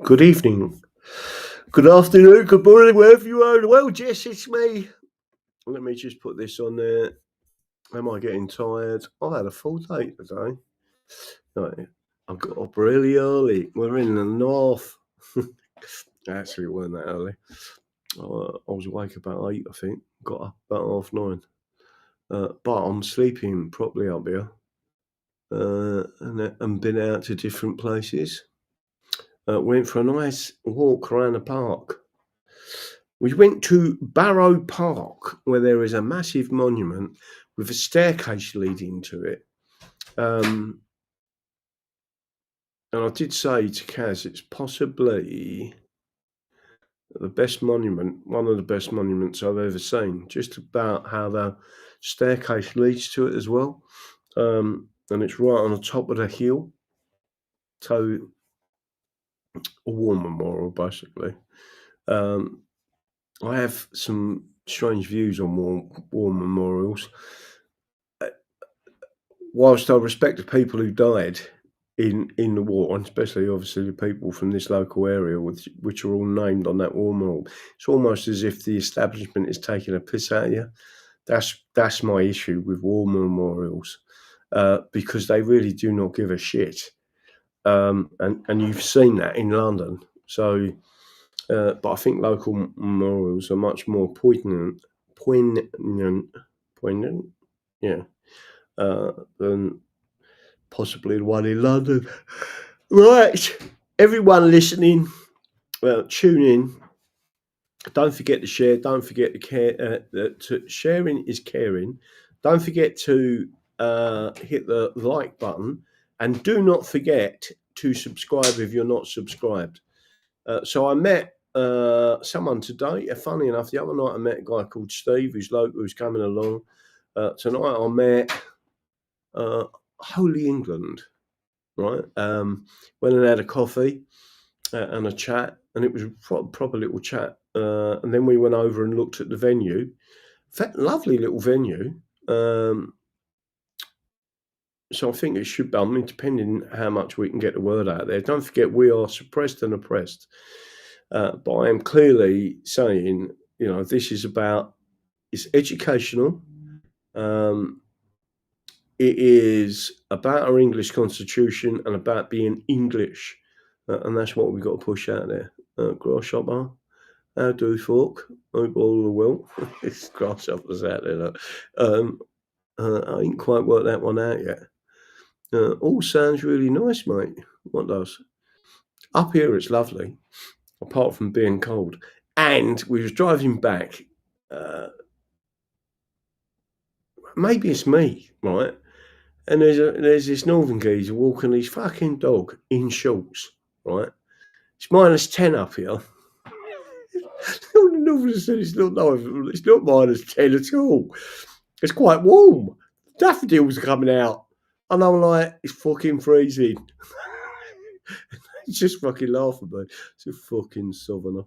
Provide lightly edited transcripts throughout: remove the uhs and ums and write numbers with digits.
Good evening, good afternoon, good morning, wherever you are in the world. Yes, it's me. Let me just put this on there. Am I getting tired? I've had a full day today. Right, I got up really early. We're in the north. Actually, it weren't that early. I was awake about 8, I think. Got up about 9:30. But I'm sleeping properly up here. And been out to different places. Went for a nice walk around the park. We went to Barrow Park, where there is a massive monument with a staircase leading to it. And I did say to Kaz, it's possibly the best monument, one of the best monuments I've ever seen, just about how the staircase leads to it as well. And it's right on the top of the hill. So, a war memorial, basically. I have some strange views on war memorials. Whilst I respect the people who died in the war, and especially obviously the people from this local area, which are all named on that war memorial, it's almost as if the establishment is taking a piss out of you. That's my issue with war memorials, because they really do not give a shit. And you've seen that in London. So, but I think local memorials are much more poignant, yeah, than possibly the one in London. Right, everyone listening, tune in. Don't forget to share. Don't forget to care. Sharing is caring. Don't forget to hit the like button, and do not forget to subscribe if you're not subscribed. So I met someone today. Funny enough, the other night I met a guy called Steve, who's local, who's coming along. Tonight I met Holy England. Right, went and had a coffee and a chat, and it was a proper little chat. And then we went over and looked at the venue. Lovely little venue. So I think it should be, I mean, depending how much we can get the word out there. Don't forget, we are suppressed and oppressed. But I am clearly saying, this is about, it's educational. It is about our English constitution and about being English. And that's what we've got to push out there. Grasshopper, how do folk? Hope all are well. It's grasshoppers out there. Look. I ain't quite worked that one out yet. All sounds really nice, mate. What does? Up here it's lovely, apart from being cold. And we was driving back. Maybe it's me, right? And there's this northern geezer walking his fucking dog in shorts, right? It's -10 up here. The northerners said it's not -10 at all. It's quite warm. Daffodils are coming out. And I'm like, it's fucking freezing. It's just fucking laughing, mate. It's a fucking southerner.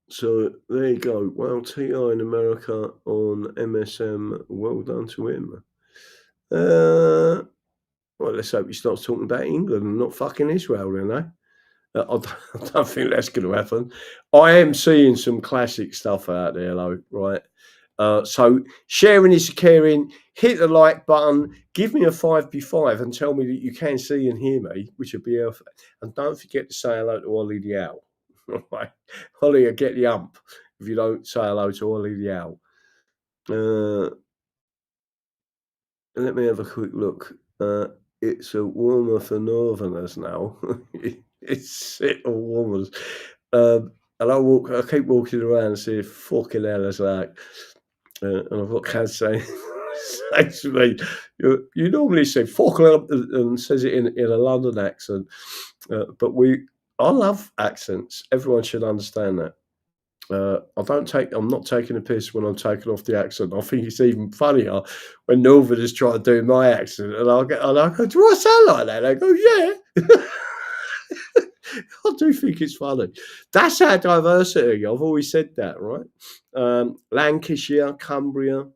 So there you go. Well, T.I. in America on MSM. Well done to him. Well, let's hope he starts talking about England and not fucking Israel, then, eh? I don't think that's going to happen. I am seeing some classic stuff out there, though, right? So sharing is caring. Hit the like button. Give me a 5b5 and tell me that you can see and hear me, which would be helpful. And don't forget to say hello to Ollie the Owl. Right? Ollie, will get the ump if you don't say hello to Ollie the Owl. Let me have a quick look. It's a warmer for Northerners now. It's all warmers. And I keep walking around and see fucking hell is like. And I've got Kaz saying, to me, you normally say fuck up and says it in a London accent. But I love accents. Everyone should understand that. I'm not taking a piss when I'm taking off the accent. I think it's even funnier when Northerners try to do my accent, and I go, do I sound like that? They go, yeah. I do think it's funny. That's our diversity. I've always said that, right? Lancashire, Cumbria,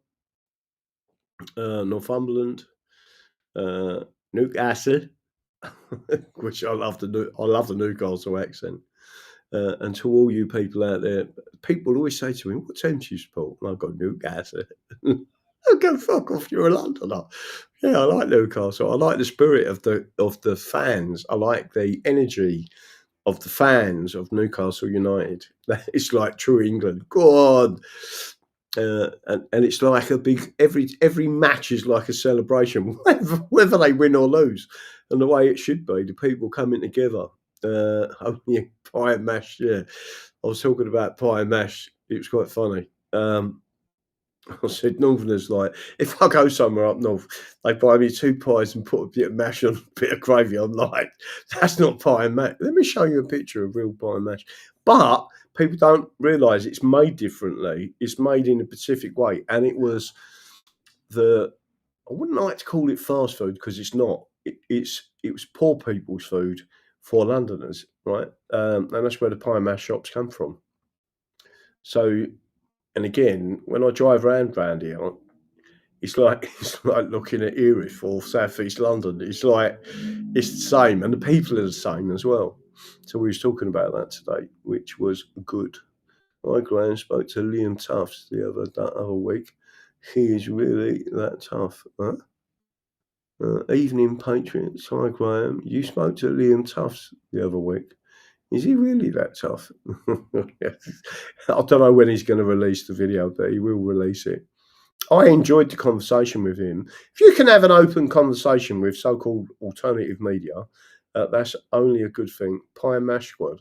Northumberland, Newcastle, which I love the Newcastle accent. And to all you people out there, people always say to me, "What team do you support?" And I've got Newcastle. I go, fuck off, you're a Londoner. Yeah, I like Newcastle. I like the spirit of the fans. I like the energy of the fans of Newcastle United. It's like true England. Go on. And it's like a big every match is like a celebration, whether they win or lose, and the way it should be. The people coming together. Yeah, pie and mash. Yeah, I was talking about pie and mash. It was quite funny. I said Northerners, like, if I go somewhere up north, they buy me 2 pies and put a bit of mash on a bit of gravy. I'm like, that's not pie and mash. Let me show you a picture of real pie and mash. But people don't realise it's made differently. It's made in a specific way. And it was I wouldn't like to call it fast food because it's not. It was poor people's food for Londoners, right? And that's where the pie and mash shops come from. So, and again, when I drive around here, it's like looking at Erith or South East London. It's like it's the same, and the people are the same as well. So we was talking about that today, which was good. I, Graham, spoke to Liam Tufts the other week. He is really that tough. Huh? Evening Patriots. Hi, Graham. You spoke to Liam Tufts the other week. Is he really that tough? I don't know when he's going to release the video, but he will release it. I enjoyed the conversation with him. If you can have an open conversation with so-called alternative media, that's only a good thing. Pie and Mash Squad.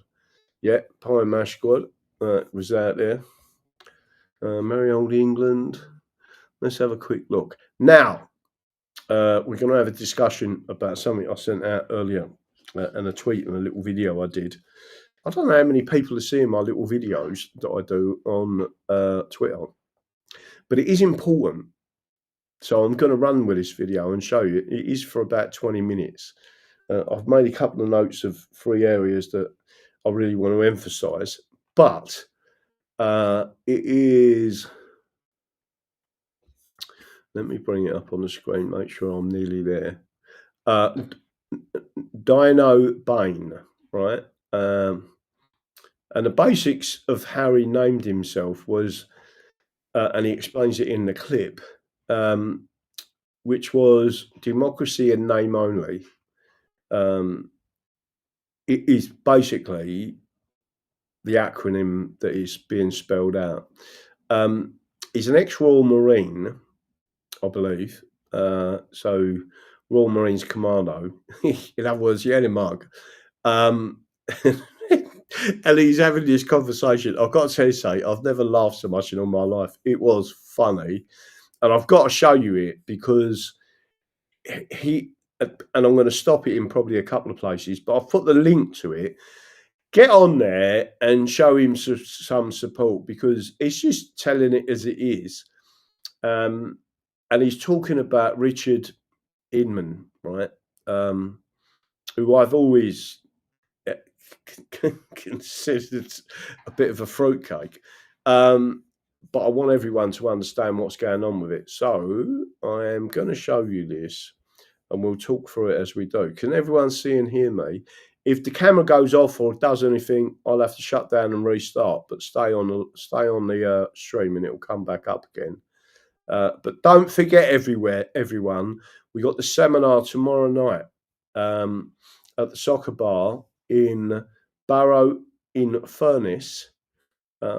Yeah, Pie and Mash Squad was out there. Merry Old England. Let's have a quick look. Now, we're going to have a discussion about something I sent out earlier and a tweet and a little video I did. I don't know how many people are seeing my little videos that I do on Twitter, but it is important. So I'm going to run with this video and show you. It is for about 20 minutes. I've made a couple of notes of 3 areas that I really want to emphasize, but it is... Let me bring it up on the screen, make sure I'm nearly there. Dino Bane, right? And the basics of how he named himself was, and he explains it in the clip, which was democracy in name only. It is basically the acronym that is being spelled out. He's an ex-Royal Marine, I believe. So Royal Marines Commando. In other words, he had a mug. And he's having this conversation. I've got to say, I've never laughed so much in all my life. It was funny. And I've got to show you it because and I'm going to stop it in probably a couple of places, but I've put the link to it. Get on there and show him some support because it's just telling it as it is. And he's talking about Richard Inman, right? Who I've always considered a bit of a fruitcake. But I want everyone to understand what's going on with it. So I am going to show you this and we'll talk through it as we do. Can everyone see and hear me? If the camera goes off or does anything, I'll have to shut down and restart, but stay on the stream and it'll come back up again. But don't forget everyone, we got the seminar tomorrow night at the soccer bar in Barrow in Furness,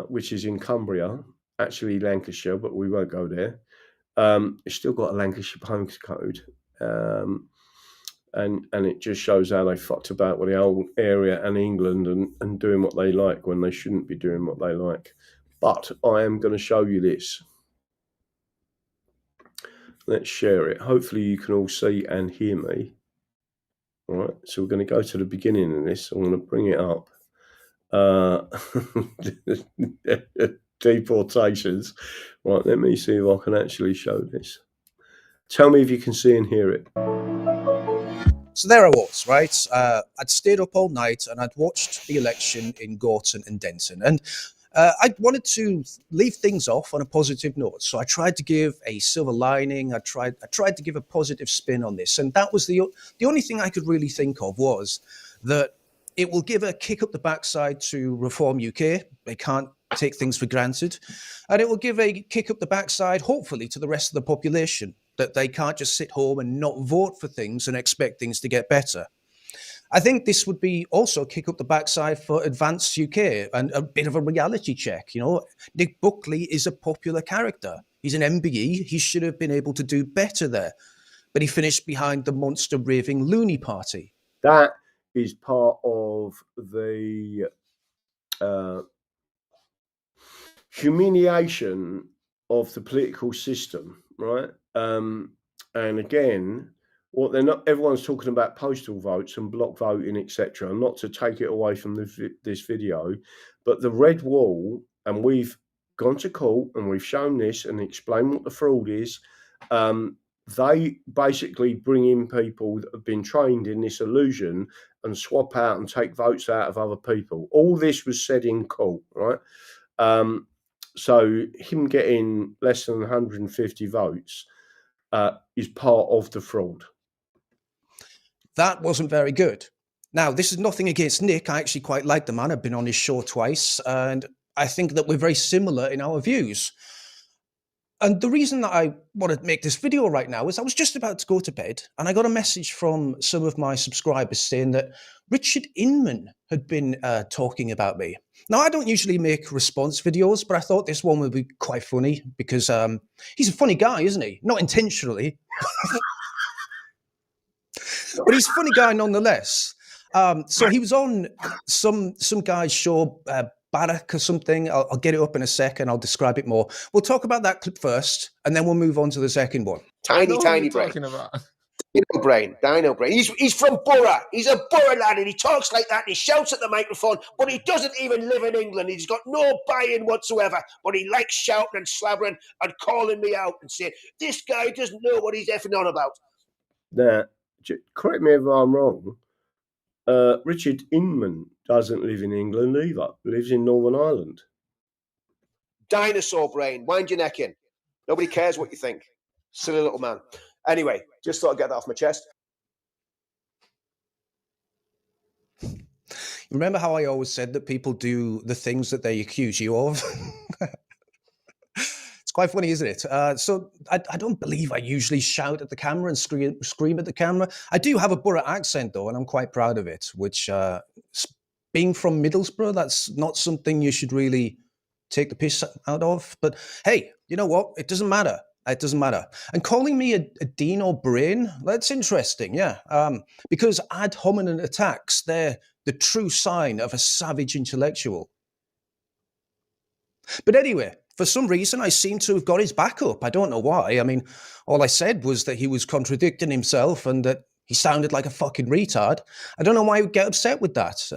which is in Cumbria, actually Lancashire, but we won't go there. It's still got a Lancashire postcode. And it just shows how they fucked about with the whole area and England and doing what they like when they shouldn't be doing what they like. But I am going to show you this. Let's share it. Hopefully you can all see and hear me. All right, so we're going to go to the beginning of this. I'm going to bring it up. Deportations. Right, let me see if I can actually show this. Tell me if you can see and hear it. So there I was, right? I'd stayed up all night and I'd watched the election in Gorton and Denton. And I wanted to leave things off on a positive note, so I tried to give a silver lining. I tried to give a positive spin on this, and that was the only thing I could really think of was that it will give a kick up the backside to Reform UK. They can't take things for granted, and it will give a kick up the backside, hopefully, to the rest of the population, that they can't just sit home and not vote for things and expect things to get better. I think this would be also kick up the backside for Advance UK and a bit of a reality check. You know, Nick Buckley is a popular character. He's an MBE. He should have been able to do better there, but he finished behind the monster raving loony party. That is part of the humiliation of the political system, right? And again, what they're not, everyone's talking about postal votes and block voting, etc. Not to take it away from this video, but the red wall, and we've gone to court and we've shown this and explained what the fraud is. They basically bring in people that have been trained in this illusion and swap out and take votes out of other people. All this was said in court, right? So him getting less than 150 votes is part of the fraud. That wasn't very good. Now, this is nothing against Nick. I actually quite like the man. I've been on his show twice, and I think that we're very similar in our views. And the reason that I want to make this video right now is I was just about to go to bed, and I got a message from some of my subscribers saying that Richard Inman had been talking about me. Now, I don't usually make response videos, but I thought this one would be quite funny because he's a funny guy, isn't he? Not intentionally. But he's a funny guy nonetheless. So he was on some guy's show, Barrow or something. I'll get it up in a second. I'll describe it more. We'll talk about that clip first, and then we'll move on to the second one. Tiny brain. Dino brain. He's from Borough. He's a Borough lad, and he talks like that, and he shouts at the microphone, but he doesn't even live in England. He's got no buy-in whatsoever, but he likes shouting and slabbering and calling me out and saying, this guy doesn't know what he's effing on about. Now, correct me if I'm wrong, Richard Inman doesn't live in England either. He lives in Northern Ireland. Dinosaur brain. Wind your neck in. Nobody cares what you think. Silly little man. Anyway, just thought I'd get that off my chest. Remember how I always said that people do the things that they accuse you of? It's quite funny, isn't it? So I don't believe I usually shout at the camera and scream at the camera. I do have a Borough accent, though, and I'm quite proud of it, which, being from Middlesbrough, that's not something you should really take the piss out of. But hey, you know what? It doesn't matter. It doesn't matter. And calling me a Dino brain, that's interesting, yeah. Because ad hominem attacks, they're the true sign of a savage intellectual. But anyway, for some reason, I seem to have got his back up. I don't know why. I mean, all I said was that he was contradicting himself and that he sounded like a fucking retard. I don't know why he would get upset with that.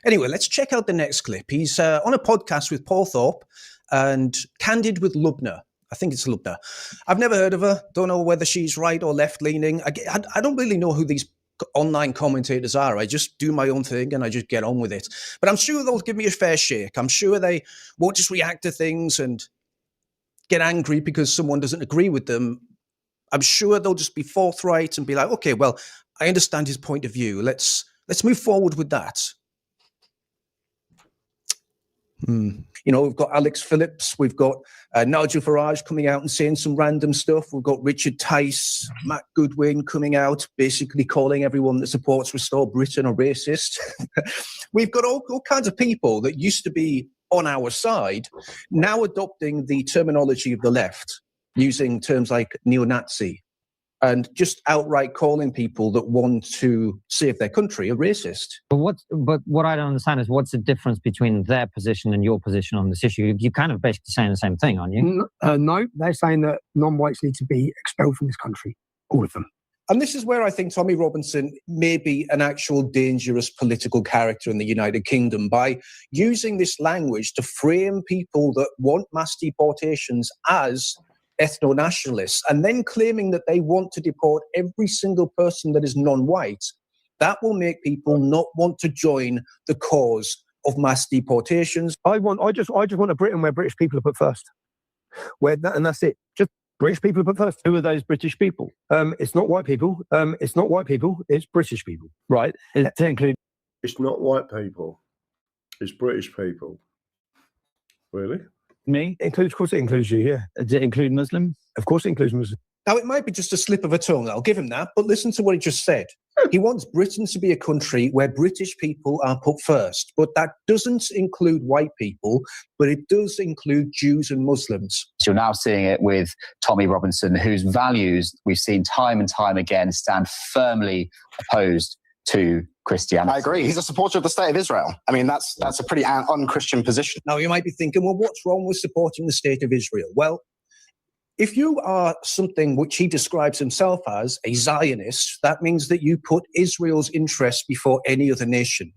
Anyway, let's check out the next clip. He's on a podcast with Paul Thorpe and Candid with Lubna. I think it's Lubna. I've never heard of her. Don't know whether she's right or left-leaning. I don't really know who these online commentators are. I just do my own thing and I just get on with it. But I'm sure they'll give me a fair shake. I'm sure they won't just react to things and get angry because someone doesn't agree with them. I'm sure they'll just be forthright and be like, okay, well, I understand his point of view. Let's move forward with that. You know, we've got Alex Phillips, we've got Nigel Farage coming out and saying some random stuff. We've got Richard Tice, Matt Goodwin coming out, basically calling everyone that supports Restore Britain a racist. We've got all kinds of people that used to be on our side, now adopting the terminology of the left, using terms like neo-Nazi, and just outright calling people that want to save their country a racist. But what I don't understand is what's the difference between their position and your position on this issue? You're kind of basically saying the same thing, aren't you? No, they're saying that non-whites need to be expelled from this country, all of them. And this is where I think Tommy Robinson may be an actual dangerous political character in the United Kingdom by using this language to frame people that want mass deportations as ethno-nationalists, and then claiming that they want to deport every single person that is non-white. That will make people not want to join the cause of mass deportations. I just want a Britain where British people are put first. And that's it. Just British people are put first. Who are those British people? It's not white people. It's not white people. It's British people. Right. To include. It's not white people. It's British people. Really? Me? Of course it includes you, yeah. Does it include Muslims? Of course it includes Muslims. Now, it might be just a slip of a tongue, I'll give him that, but listen to what he just said. He wants Britain to be a country where British people are put first, but that doesn't include white people, but it does include Jews and Muslims. You're now seeing it with Tommy Robinson, whose values we've seen time and time again stand firmly opposed to Christianity. I agree. He's a supporter of the state of Israel. I mean, that's a pretty un-Christian position. Now, you might be thinking, well, what's wrong with supporting the state of Israel? Well, if you are something which he describes himself as a Zionist, that means that you put Israel's interests before any other nation.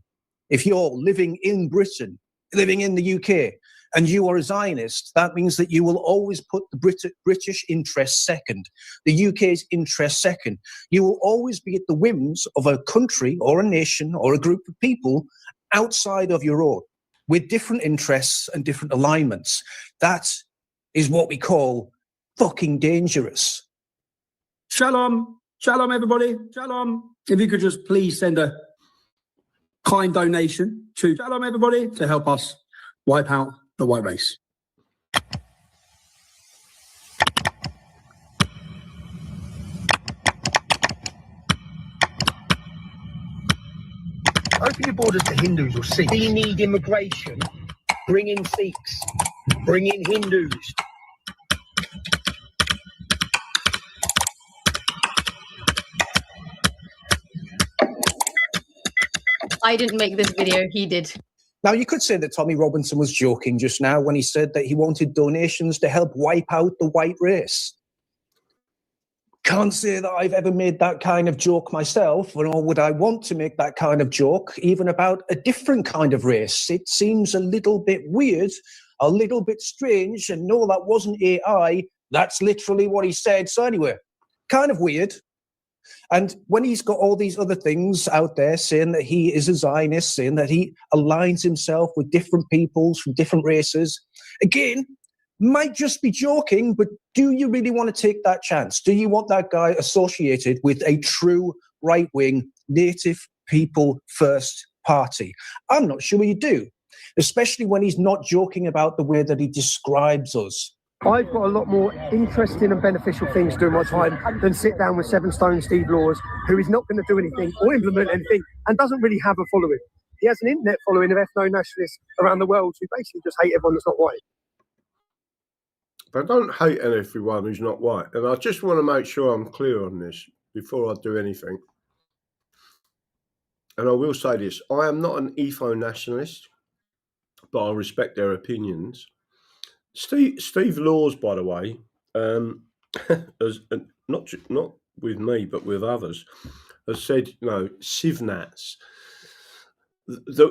If you're living in Britain, living in the UK, and you are a Zionist, that means that you will always put the British interest second, the UK's interest second. You will always be at the whims of a country or a nation or a group of people outside of your own, with different interests and different alignments. That is what we call fucking dangerous. Shalom. Shalom, everybody. Shalom. If you could just please send a kind donation to Shalom, everybody, to help us wipe out the white race. Open your borders to Hindus or Sikhs. We need immigration. Bring in Sikhs. Bring in Hindus. I didn't make this video, he did. Now, you could say that Tommy Robinson was joking just now when he said that he wanted donations to help wipe out the white race. Can't say that I've ever made that kind of joke myself, nor would I want to make that kind of joke, even about a different kind of race. It seems a little bit weird, a little bit strange, and no, that wasn't AI. That's literally what he said. So anyway, kind of weird. And when he's got all these other things out there saying that he is a Zionist, saying that he aligns himself with different peoples from different races, again, might just be joking, but do you really want to take that chance? Do you want that guy associated with a true right-wing native people first party? I'm not sure you do, especially when he's not joking about the way that he describes us. I've got a lot more interesting and beneficial things during my time than sit down with 7 Stone Steve Laws, who is not going to do anything or implement anything and doesn't really have a following. He has an internet following of ethno-nationalists around the world who basically just hate everyone that's not white. I don't hate everyone who's not white. And I just want to make sure I'm clear on this before I do anything. And I will say this, I am not an ethno-nationalist, but I respect their opinions. Steve Laws, by the way, has, not with me, but with others, has said, you know, Civnats.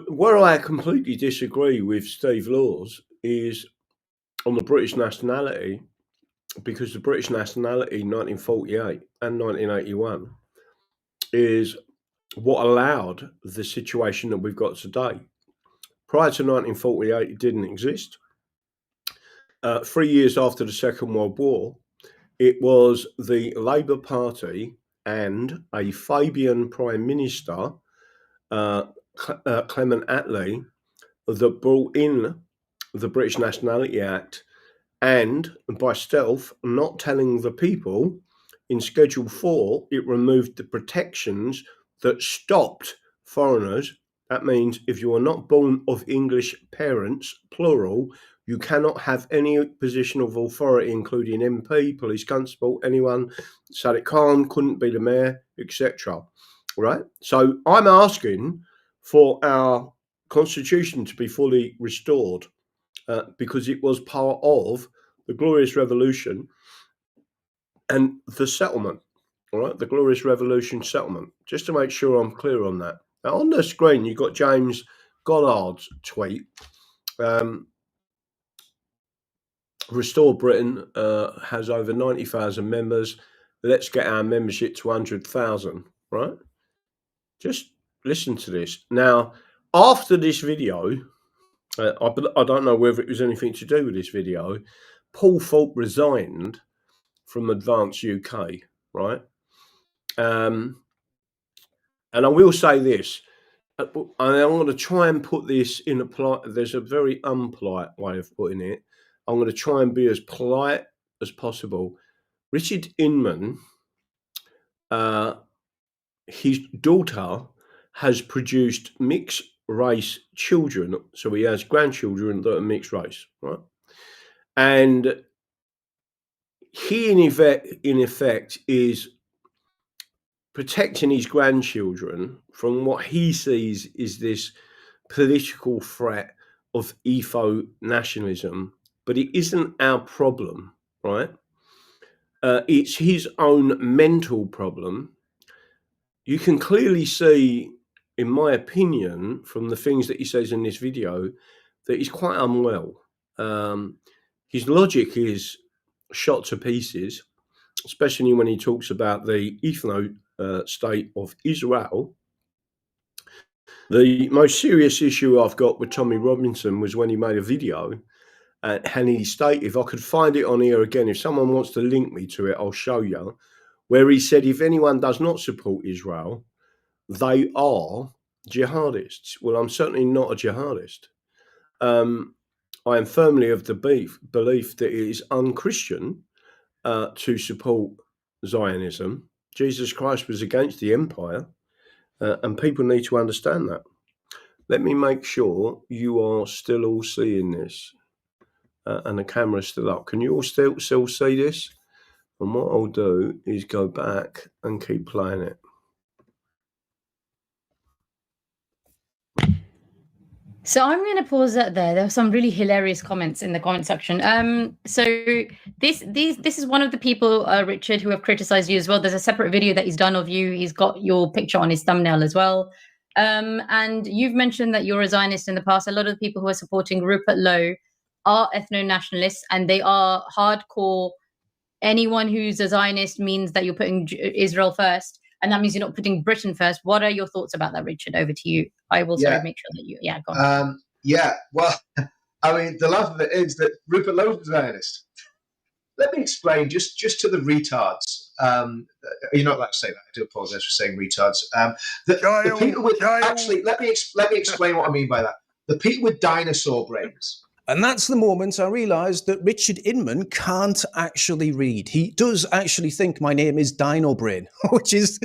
Where I completely disagree with Steve Laws is on the British nationality, because the British nationality 1948 and 1981 is what allowed the situation that we've got today. Prior to 1948, it didn't exist. 3 years after the Second World War, it was the Labour Party and a Fabian Prime Minister, Clement Attlee, that brought in the British Nationality Act, and by stealth, not telling the people, in Schedule 4, it removed the protections that stopped foreigners. That means if you are not born of English parents, plural, you cannot have any position of authority, including MP, police constable, anyone. Sadiq Khan couldn't be the mayor, etc. Right? So I'm asking for our constitution to be fully restored because it was part of the Glorious Revolution and the settlement. All right, the Glorious Revolution settlement. Just to make sure I'm clear on that. Now on the screen, you've got James Gollard's tweet. Restore Britain has over 90,000 members. Let's get our membership to 100,000, right? Just listen to this. Now, After this video, I don't know whether it was anything to do with this video, Paul Falk resigned from Advance UK, right? And I will say this, and I'm going to try and put this in a polite, there's a very unpolite way of putting it. I'm going to try and be as polite as possible. Richard Inman, his daughter has produced mixed race children, so he has grandchildren that are mixed race, right? And he in effect is protecting his grandchildren from what he sees is this political threat of ethno-nationalism, but it isn't our problem, right? It's his own mental problem. You can clearly see, in my opinion, from the things that he says in this video, that he's quite unwell. His logic is shot to pieces, especially when he talks about the ethno state of Israel. The most serious issue I've got with Tommy Robinson was when he made a video and he stated, if I could find it on here again, if someone wants to link me to it, I'll show you, where he said, if anyone does not support Israel, they are jihadists. Well, I'm certainly not a jihadist. I am firmly of the belief that it is unchristian to support Zionism. Jesus Christ was against the empire, and people need to understand that. Let me make sure you are still all seeing this, and the camera's still up. Can you all still see this? And what I'll do is go back and keep playing it. So I'm going to pause that there. There were some really hilarious comments in the comment section. So this is one of the people, Richard, who have criticized you as well. There's a separate video that he's done of you. He's got your picture on his thumbnail as well. And you've mentioned that you're a Zionist in the past. A lot of the people who are supporting Rupert Lowe are ethno-nationalists, and they are hardcore. Anyone who's a Zionist means that you're putting Israel first. And that means you're not putting Britain first. What are your thoughts about that, Richard? Over to you. I will sort of make sure that you... Yeah, go on. Well, I mean, the laugh of it is that Rupert Lowe is a Zionist. Let me explain, just to the retards. You're not allowed to say that. I do apologise for saying retards. The people with... Actually, let me explain what I mean by that. The people with dinosaur brains... And that's the moment I realised that Richard Inman can't actually read. He does actually think my name is Dino Brain, which is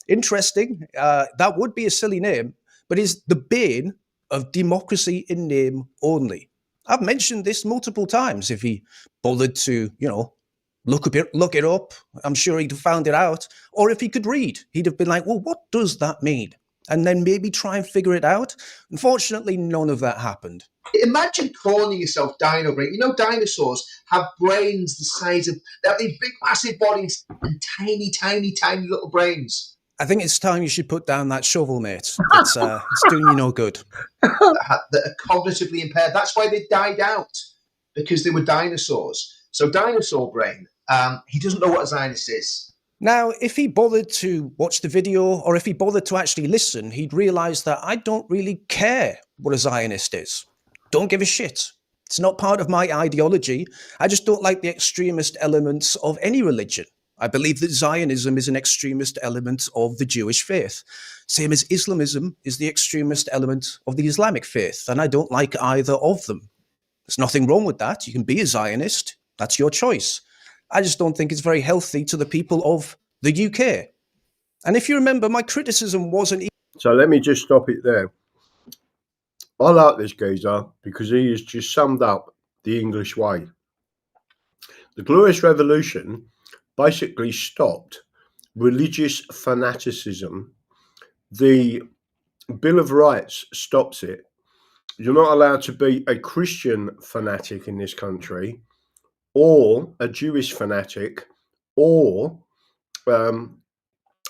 interesting. That would be a silly name, but is the bane of democracy in name only. I've mentioned this multiple times. If he bothered to, look it up, I'm sure he'd have found it out. Or if he could read, he'd have been like, well, what does that mean? And then maybe try and figure it out. Unfortunately, none of that happened. Imagine calling yourself Dino Brain. Dinosaurs have brains the size of... They have these big, massive bodies and tiny, tiny, tiny little brains. I think it's time you should put down that shovel, mate. It's doing you no good. That are cognitively impaired. That's why they died out, because they were dinosaurs. So Dinosaur Brain, he doesn't know what a Zionist is. Now, if he bothered to watch the video, or if he bothered to actually listen, he'd realise that I don't really care what a Zionist is. Don't give a shit. It's not part of my ideology. I just don't like the extremist elements of any religion. I believe that Zionism is an extremist element of the Jewish faith. Same as Islamism is the extremist element of the Islamic faith, and I don't like either of them. There's nothing wrong with that. You can be a Zionist. That's your choice. I just don't think it's very healthy to the people of the UK. And if you remember, my criticism wasn't... So let me just stop it there. I like this geezer because he has just summed up the English way. The Glorious Revolution basically stopped religious fanaticism. The Bill of Rights stops it. You're not allowed to be a Christian fanatic in this country, or a Jewish fanatic, or a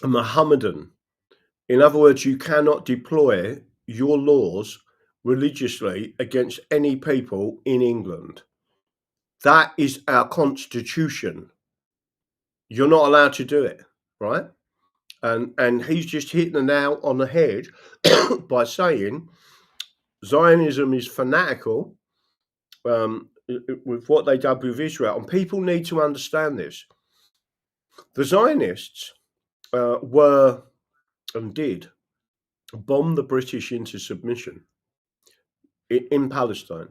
Mohammedan. In other words, you cannot deploy your laws religiously against any people in England. That is our constitution. You're not allowed to do it, right? And he's just hitting the nail on the head by saying Zionism is fanatical with what they did with Israel, and people need to understand this. The Zionists were and did bomb the British into submission in Palestine.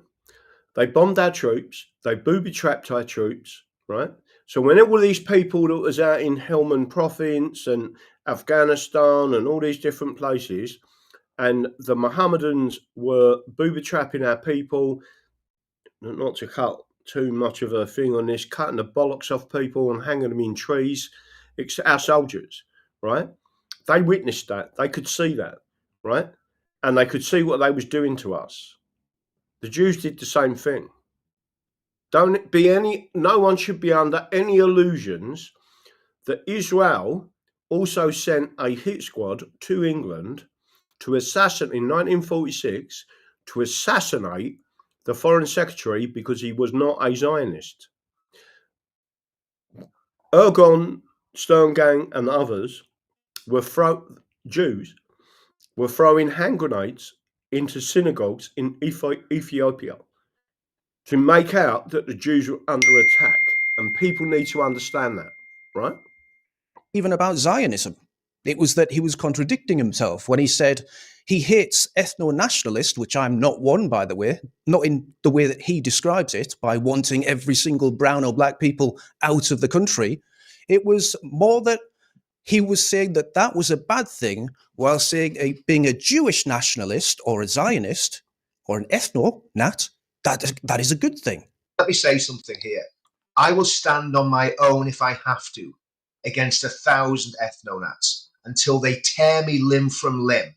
They bombed our troops. They booby-trapped our troops, right? So when all these people that was out in Helmand Province and Afghanistan and all these different places, and the Mohammedans were booby-trapping our people, not to cut too much of a thing on this, cutting the bollocks off people and hanging them in trees, our soldiers, right? They witnessed that. They could see that, right? And they could see what they was doing to us. The Jews did the same thing. No one should be under any illusions that Israel also sent a hit squad to England to assassinate in 1946 to assassinate the Foreign Secretary because he was not a Zionist. Ergon, Sterngang, and others Jews were throwing hand grenades into synagogues in Ethiopia to make out that the Jews were under attack. And people need to understand that, right? Even about Zionism. It was that he was contradicting himself when he said he hates ethno-nationalist, which I'm not one, by the way, not in the way that he describes it, by wanting every single brown or black people out of the country. It was more that he was saying that that was a bad thing, while saying being a Jewish nationalist or a Zionist or an ethno-nat, that is a good thing. Let me say something here. I will stand on my own if I have to against 1,000 ethno-nats until they tear me limb from limb.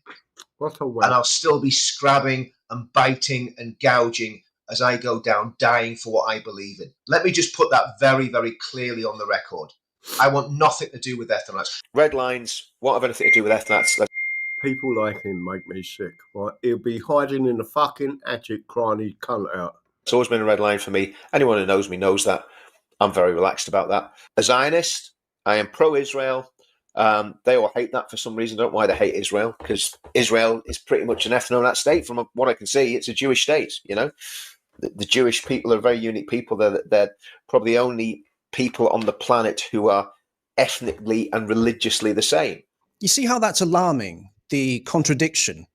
And I'll still be scrabbing and biting and gouging as I go down, dying for what I believe in. Let me just put that very, very clearly on the record. I want nothing to do with ethno-nats. Red lines won't have anything to do with ethno-nats. People like him make me sick, right? He'll be hiding in the fucking attic crying his cunt out. It's always been a red line for me. Anyone who knows me knows that. I'm very relaxed about that. A Zionist, I am pro-Israel. They all hate that for some reason. I don't know why they hate Israel, because Israel is pretty much an ethno-nat state. From what I can see, it's a Jewish state, you know. The Jewish people are very unique people. They're probably the only people on the planet who are ethnically and religiously the same. You see how that's alarming, the contradiction,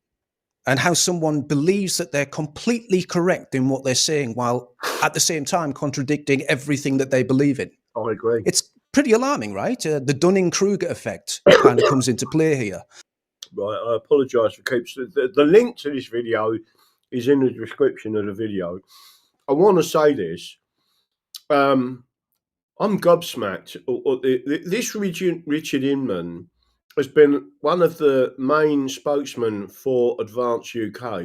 and how someone believes that they're completely correct in what they're saying while at the same time contradicting everything that they believe in. I agree. It's pretty alarming, right? The Dunning-Kruger effect kind of comes into play here. Right, I apologise for keeps the link to this video is in the description of the video. I want to say this. I'm gobsmacked. This Richard Inman has been one of the main spokesmen for Advance UK.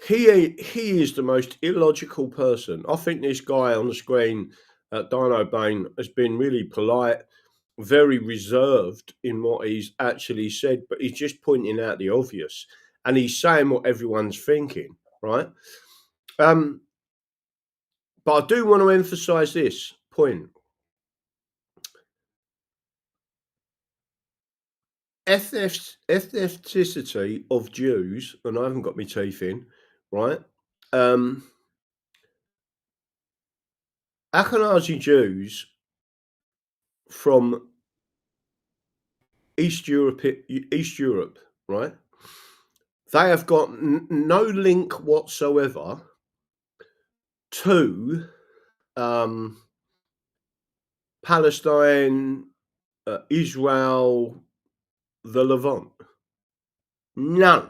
He is the most illogical person. I think this guy on the screen, Dino Bain, has been really polite, very reserved in what he's actually said, but he's just pointing out the obvious. And he's saying what everyone's thinking, right? But I do want to emphasise this point. Ethnicity of Jews, and I haven't got my teeth in, right? Ashkenazi Jews from East Europe, right? They have got no link whatsoever to Palestine, Israel, the Levant. None.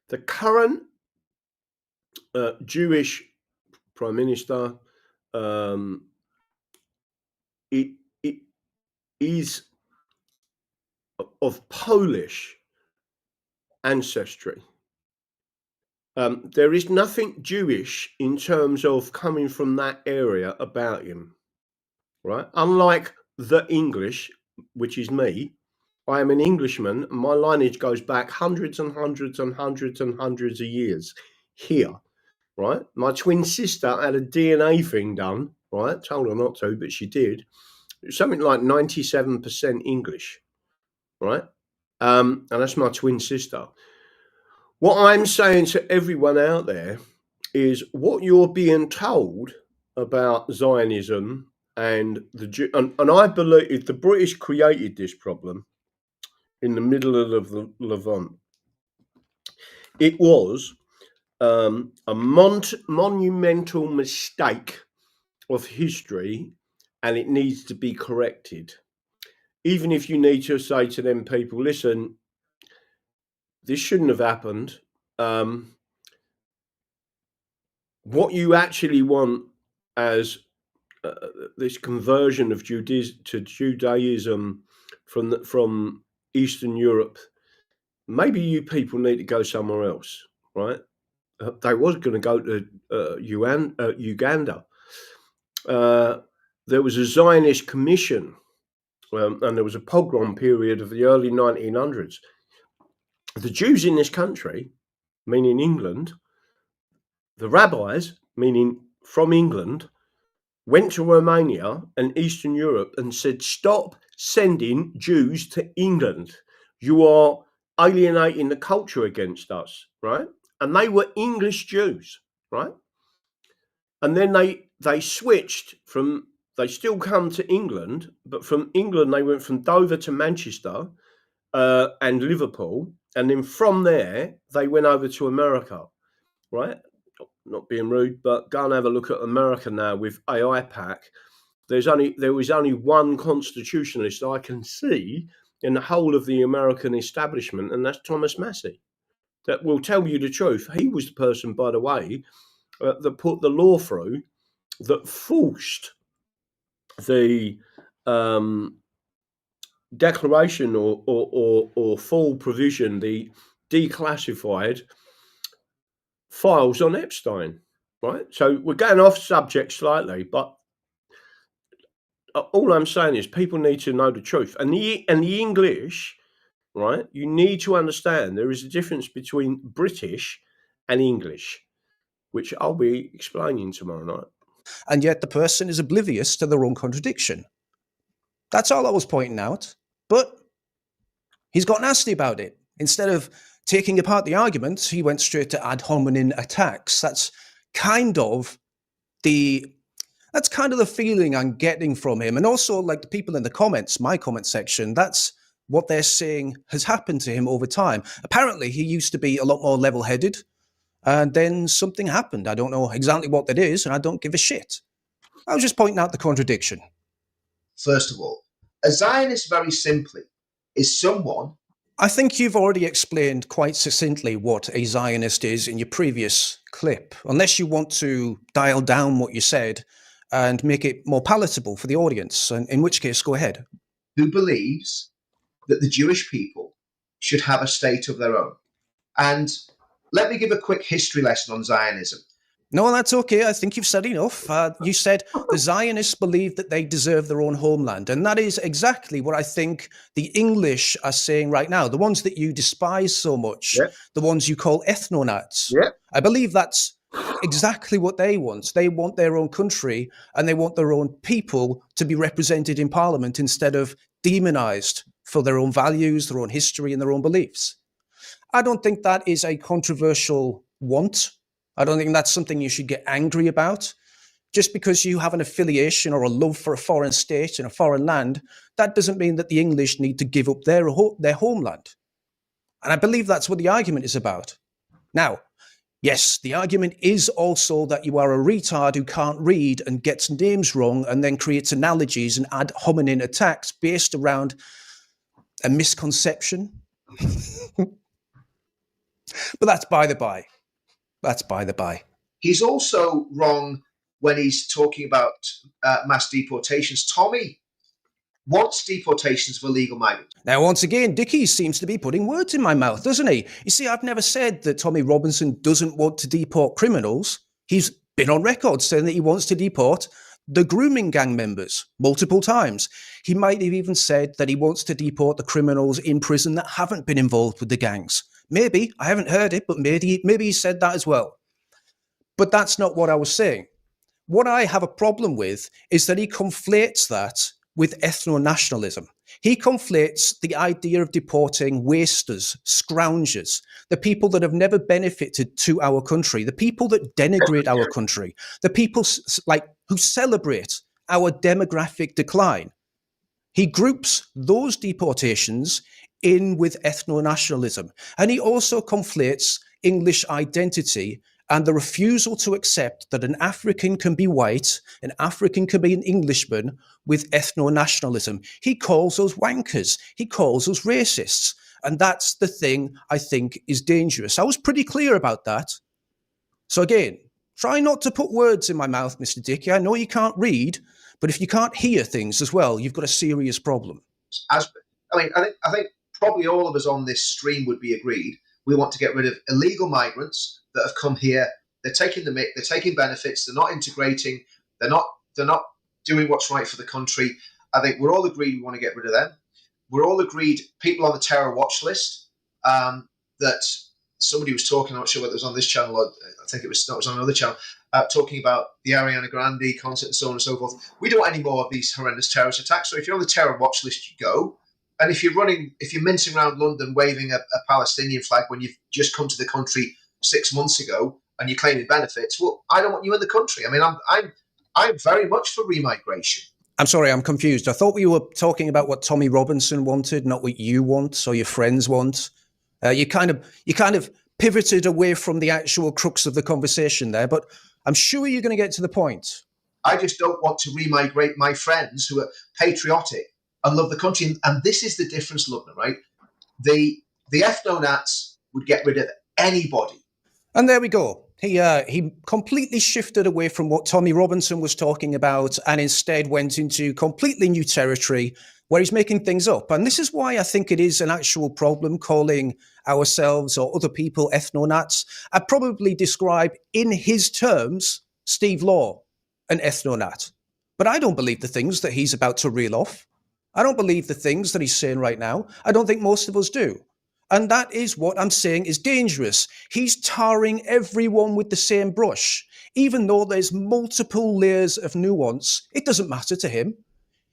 The current Jewish Prime Minister it is of Polish ancestry. There is nothing Jewish in terms of coming from that area about him, right? Unlike the English, which is me, I am an Englishman, and my lineage goes back hundreds and hundreds and hundreds and hundreds of years here, right? My twin sister had a DNA thing done, right? Told her not to, but she did. It was something like 97% English, right? And that's my twin sister. What I'm saying to everyone out there is what you're being told about Zionism and and I believe the British created this problem in the middle of the Levant. It was a monumental mistake of history, and it needs to be corrected. Even if you need to say to them people, listen, this shouldn't have happened. What you actually want as this conversion of Judaism from Eastern Europe, maybe you people need to go somewhere else, right? They was going to go to Uganda. There was a Zionist commission, and there was a pogrom period of the early 1900s. The Jews in this country, meaning England, the rabbis, meaning from England, went to Romania and Eastern Europe and said, stop sending Jews to England. You are alienating the culture against us, right? And they were English Jews, right? And then they switched from, they still come to England, but from England they went from Dover to Manchester and Liverpool. And then from there, they went over to America, right? Not being rude, but go and have a look at America now with AIPAC. There was only one constitutionalist I can see in the whole of the American establishment, and that's Thomas Massey. That will tell you the truth. He was the person, by the way, that put the law through that forced the declaration or full provision, the declassified files on Epstein, right? So we're going off subject slightly, but all I'm saying is people need to know the truth. And the English, right? You need to understand there is a difference between British and English, which I'll be explaining tomorrow night. And yet the person is oblivious to their own contradiction. That's all I was pointing out. But he's got nasty about it. Instead of taking apart the arguments, he went straight to ad hominem attacks. That's kind of the feeling I'm getting from him. And also, like the people in the comments, my comment section, that's what they're saying has happened to him over time. Apparently, he used to be a lot more level-headed, and then something happened. I don't know exactly what that is, and I don't give a shit. I was just pointing out the contradiction. First of all, a Zionist, very simply, is someone... I think you've already explained quite succinctly what a Zionist is in your previous clip, unless you want to dial down what you said and make it more palatable for the audience, and in which case, go ahead. Who believes that the Jewish people should have a state of their own. And let me give a quick history lesson on Zionism. No, that's okay. I think you've said enough. You said the Zionists believe that they deserve their own homeland. And that is exactly what I think the English are saying right now. The ones that you despise so much, the ones you call ethnonats. I believe that's exactly what they want. They want their own country and they want their own people to be represented in Parliament instead of demonized for their own values, their own history and their own beliefs. I don't think that is a controversial want. I don't think that's something you should get angry about. Just because you have an affiliation or a love for a foreign state and a foreign land, that doesn't mean that the English need to give up their homeland. And I believe that's what the argument is about. Now, yes, the argument is also that you are a retard who can't read and gets names wrong and then creates analogies and ad hominem attacks based around a misconception. But that's by the by. That's by the by. He's also wrong when he's talking about mass deportations. Tommy wants deportations for illegal migrants. Now, once again, Dickie seems to be putting words in my mouth, doesn't he? You see, I've never said that Tommy Robinson doesn't want to deport criminals. He's been on record saying that he wants to deport the grooming gang members multiple times. He might have even said that he wants to deport the criminals in prison that haven't been involved with the gangs. Maybe, I haven't heard it, but maybe he said that as well. But that's not what I was saying. What I have a problem with is that he conflates that with ethno-nationalism. He conflates the idea of deporting wasters, scroungers, the people that have never benefited to our country, the people that denigrate our country, the people like who celebrate our demographic decline. He groups those deportations in with ethno-nationalism. And he also conflates English identity and the refusal to accept that an African can be white, an African can be an Englishman, with ethno-nationalism. He calls us wankers. He calls us racists. And that's the thing I think is dangerous. I was pretty clear about that. So again, try not to put words in my mouth, Mr. Dickey. I know you can't read, but if you can't hear things as well, you've got a serious problem. I think probably all of us on this stream would be agreed. We want to get rid of illegal migrants that have come here. They're taking the mick. They're taking benefits. They're not integrating. They're not doing what's right for the country. I think we're all agreed we want to get rid of them. We're all agreed people on the terror watch list that somebody was talking. I'm not sure whether it was on this channel or I think it was on another channel. Talking about the Ariana Grande concert and so on and so forth. We don't want any more of these horrendous terrorist attacks. So if you're on the terror watch list, you go. And if you're mincing around London waving a Palestinian flag when you've just come to the country 6 months ago and you're claiming benefits, well, I don't want you in the country. I mean, I'm very much for remigration. I'm sorry, I'm confused. I thought we were talking about what Tommy Robinson wanted, not what you want or your friends want. You kind of pivoted away from the actual crux of the conversation there, but I'm sure you're going to get to the point. I just don't want to remigrate my friends who are patriotic and love the country. And this is the difference, Lubna, right? The ethno-nats would get rid of anybody. And there we go. He completely shifted away from what Tommy Robinson was talking about and instead went into completely new territory where he's making things up. And this is why I think it is an actual problem calling ourselves or other people ethno-nats. I'd probably describe in his terms Steve Law an ethno-nat. But I don't believe the things that he's about to reel off. I don't believe the things that he's saying right now. I don't think most of us do. And that is what I'm saying is dangerous. He's tarring everyone with the same brush. Even though there's multiple layers of nuance, it doesn't matter to him.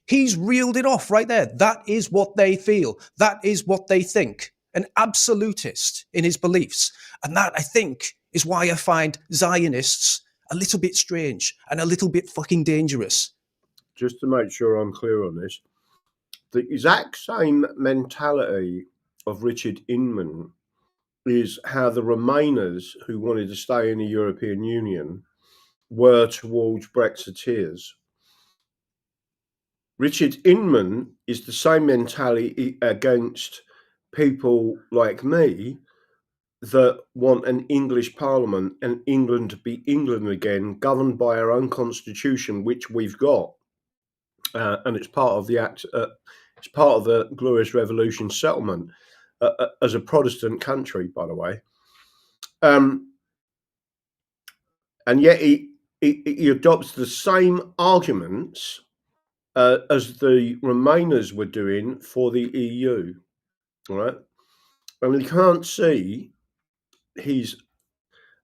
He's reeled it off right there. That is what they feel. That is what they think. An absolutist in his beliefs. And that, I think, is why I find Zionists a little bit strange and a little bit fucking dangerous. Just to make sure I'm clear on this, the exact same mentality of Richard Inman is how the Remainers who wanted to stay in the European Union were towards Brexiteers. Richard Inman is the same mentality against people like me that want an English Parliament and England to be England again, governed by our own constitution, which we've got, and it's part of the act. It's part of the Glorious Revolution settlement as a Protestant country, by the way. And yet he adopts the same arguments as the Remainers were doing for the EU, right? And we can't see his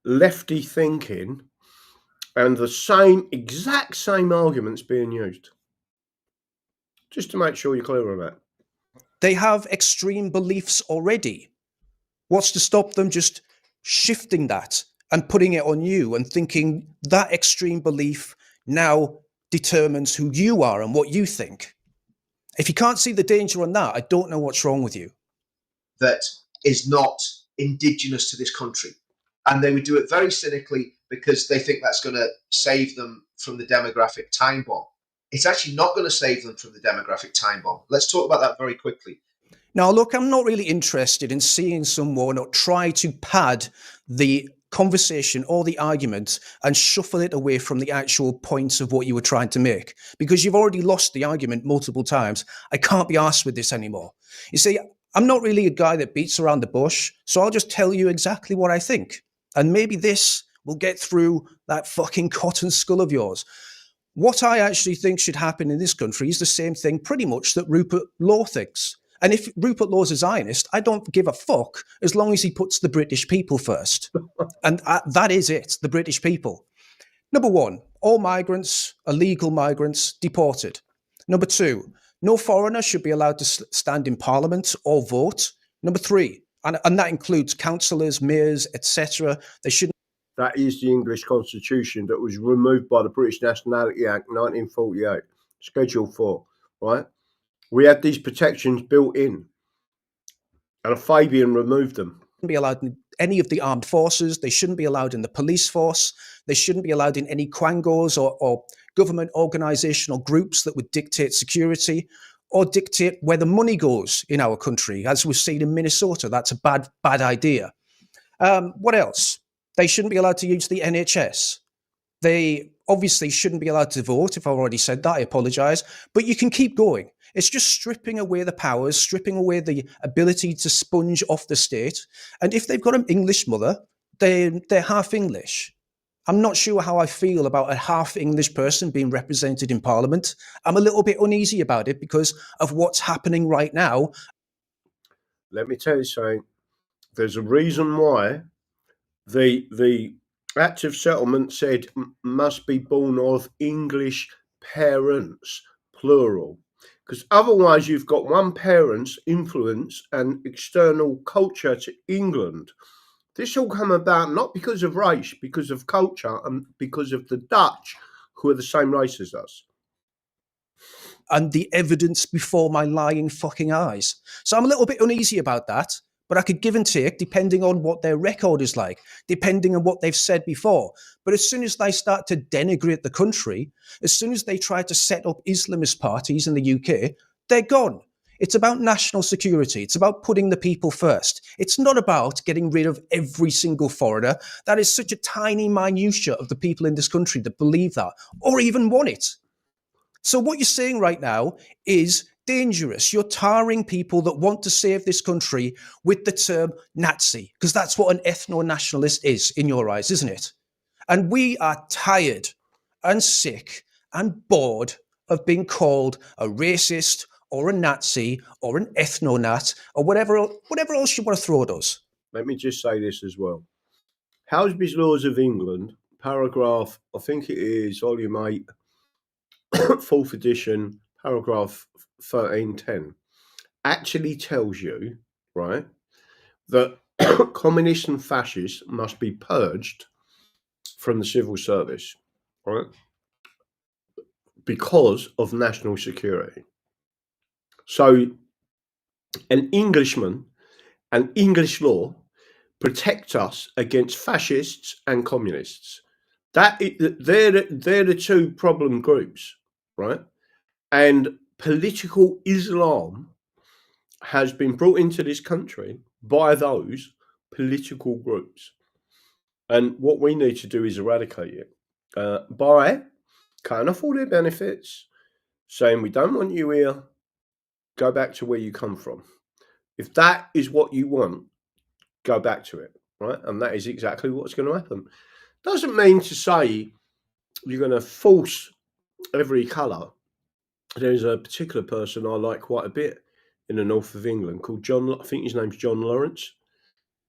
lefty thinking and the exact same arguments being used. Just to make sure you're clear on that. They have extreme beliefs already. What's to stop them just shifting that and putting it on you and thinking that extreme belief now determines who you are and what you think? If you can't see the danger on that, I don't know what's wrong with you. That is not indigenous to this country. And they would do it very cynically because they think that's going to save them from the demographic time bomb. It's actually not going to save them from the demographic time bomb. Let's talk about that very quickly. Now, look, I'm not really interested in seeing someone or try to pad the conversation or the argument and shuffle it away from the actual points of what you were trying to make, because you've already lost the argument multiple times. I can't be arsed with this anymore. You see, I'm not really a guy that beats around the bush, so I'll just tell you exactly what I think. And maybe this will get through that fucking cotton skull of yours. What I actually think should happen in this country is the same thing pretty much that Rupert Law thinks. And if Rupert Law's a Zionist, I don't give a fuck as long as he puts the British people first. And that is it, the British people. Number one, all migrants, illegal migrants, deported. Number two, No foreigner should be allowed to stand in parliament or vote. Number 3, and that includes councillors, mayors, etc. They shouldn't. That is the English constitution that was removed by the British Nationality Act 1948, Schedule 4, right? We had these protections built in, and a Fabian removed them. Be allowed in any of the armed forces. They shouldn't be allowed in the police force. They shouldn't be allowed in any quangos or government organizational groups that would dictate security or dictate where the money goes in our country. As we've seen in Minnesota, that's a bad idea. What else? They shouldn't be allowed to use the NHS. They obviously shouldn't be allowed to vote. If I've already said that, I apologize. But you can keep going. It's just stripping away the powers, stripping away the ability to sponge off the state. And if they've got an English mother, they're half English. I'm not sure how I feel about a half English person being represented in Parliament. I'm a little bit uneasy about it because of what's happening right now. Let me tell you something. There's a reason why the Act of Settlement said must be born of English parents, plural. Because otherwise you've got one parent's influence and external culture to England. This all come about not because of race, because of culture and because of the Dutch, who are the same race as us. And the evidence before my lying fucking eyes. So I'm a little bit uneasy about that, but I could give and take depending on what their record is like, depending on what they've said before. But as soon as they start to denigrate the country, as soon as they try to set up Islamist parties in the UK, they're gone. It's about national security. It's about putting the people first. It's not about getting rid of every single foreigner. That is such a tiny minutiae of the people in this country that believe that or even want it. So what you're saying right now is dangerous. You're tarring people that want to save this country with the term Nazi, because that's what an ethno-nationalist is in your eyes, isn't it? And we are tired and sick and bored of being called a racist or a Nazi or an ethno-nat or whatever else you want to throw at us. Let me just say this as well. Houseby's Laws of England, paragraph, I think it is volume 8, 4th edition, paragraph 1310, actually tells you, right, that communists and fascists must be purged from the civil service, right, because of national security. So an Englishman and English law protect us against fascists and communists. They're the two problem groups, right? And political Islam has been brought into this country by those political groups. And what we need to do is eradicate it by cutting off all their benefits, saying we don't want you here, go back to where you come from. If that is what you want, go back to it, right? And that is exactly what's going to happen. Doesn't mean to say you're going to force every colour. There's a particular person I like quite a bit in the north of England called John. I think his name's John Lawrence.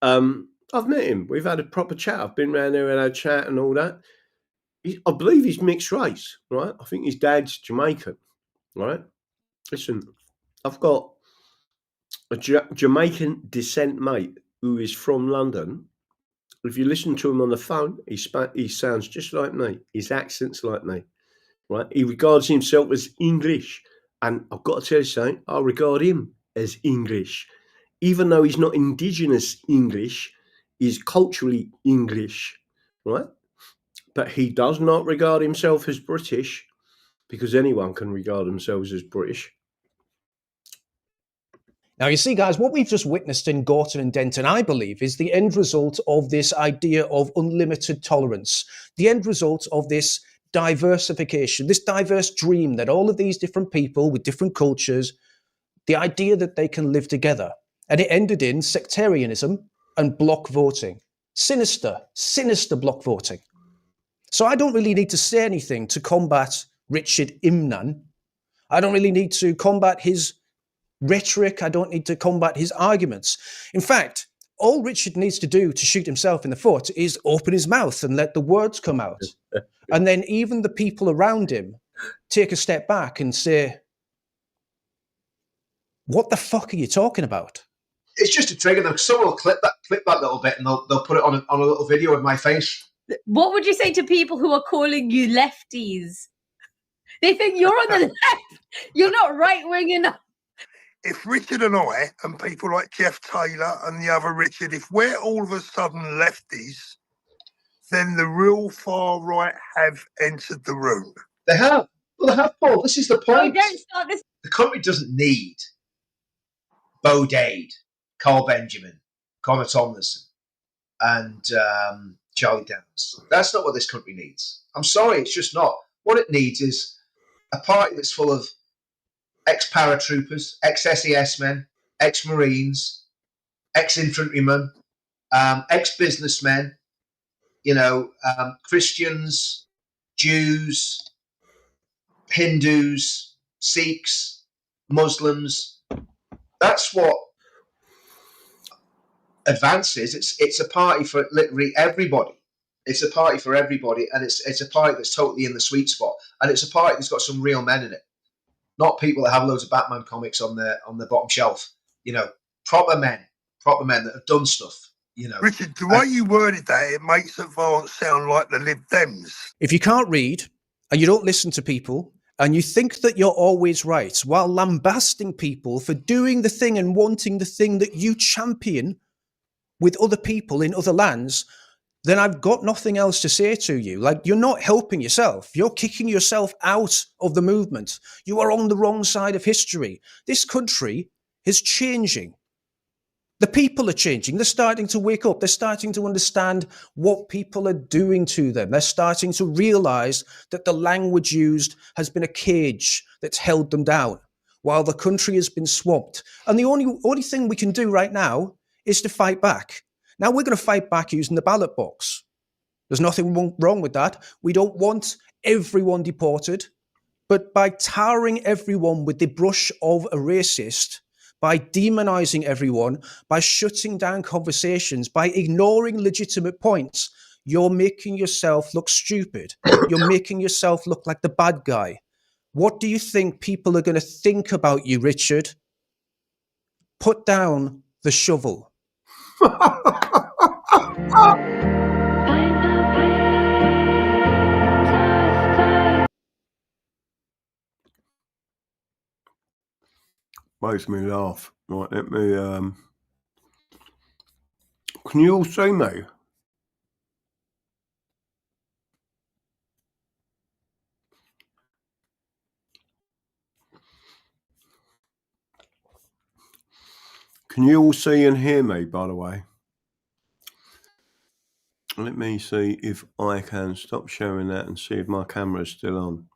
I've met him. We've had a proper chat. I've been around there and had a chat and all that. I believe he's mixed race, right? I think his dad's Jamaican, right? Listen, I've got a Jamaican descent mate who is from London. If you listen to him on the phone, he sounds just like me. His accent's like me, right? He regards himself as English. And I've got to tell you something, I regard him as English. Even though he's not indigenous English, he's culturally English, right? But he does not regard himself as British, because anyone can regard themselves as British. Now, you see, guys, what we've just witnessed in Gorton and Denton, I believe, is the end result of this idea of unlimited tolerance, the end result of this diversification, this diverse dream that all of these different people with different cultures, the idea that they can live together. And it ended in sectarianism and block voting. Sinister block voting. So I don't really need to say anything to combat Richard Inman. I don't really need to combat his rhetoric. I don't need to combat his arguments. In fact, all Richard needs to do to shoot himself in the foot is open his mouth and let the words come out. And then even the people around him take a step back and say, What the fuck are you talking about? It's just to trigger them. Someone will clip that little bit, and they'll put it on a little video of my face. What would you say to people who are calling you lefties? They think you're on the left. You're not right-wing enough. If Richard and I and people like Jeff Taylor and the other Richard, if we're all of a sudden lefties, then the real far right have entered the room. They have. Well, they have, Paul. This is the point. No, don't start this. The country doesn't need Bo Dade, Carl Benjamin, Connor Tomlinson, and Charlie Downs. That's not what this country needs. I'm sorry, it's just not. What it needs is a party that's full of ex-paratroopers, ex-SES men, ex-Marines, ex-infantrymen, ex-businessmen, Christians, Jews, Hindus, Sikhs, Muslims. That's what Advance is. It's a party for literally everybody. It's a party for everybody, and it's a party that's totally in the sweet spot, and it's a party that's got some real men in it, not people that have loads of Batman comics on their bottom shelf. Proper men that have done stuff. Richard, the way you worded that, it makes Advance sound like the Lib Dems. If you can't read and you don't listen to people and you think that you're always right while lambasting people for doing the thing and wanting the thing that you champion with other people in other lands, then I've got nothing else to say to you. Like, you're not helping yourself. You're kicking yourself out of the movement. You are on the wrong side of history. This country is changing. The people are changing. They're starting to wake up. They're starting to understand what people are doing to them. They're starting to realize that the language used has been a cage that's held them down while the country has been swamped. And the only thing we can do right now is to fight back. Now we're going to fight back using the ballot box. There's nothing wrong with that. We don't want everyone deported, but by tarring everyone with the brush of a racist, by demonizing everyone, by shutting down conversations, by ignoring legitimate points, you're making yourself look stupid. You're making yourself look like the bad guy. What do you think people are going to think about you, Richard? Put down the shovel. Makes me laugh. Right, let me can you all see me? Can you all see and hear me, by the way? Let me see if I can stop sharing that and see if my camera's still on.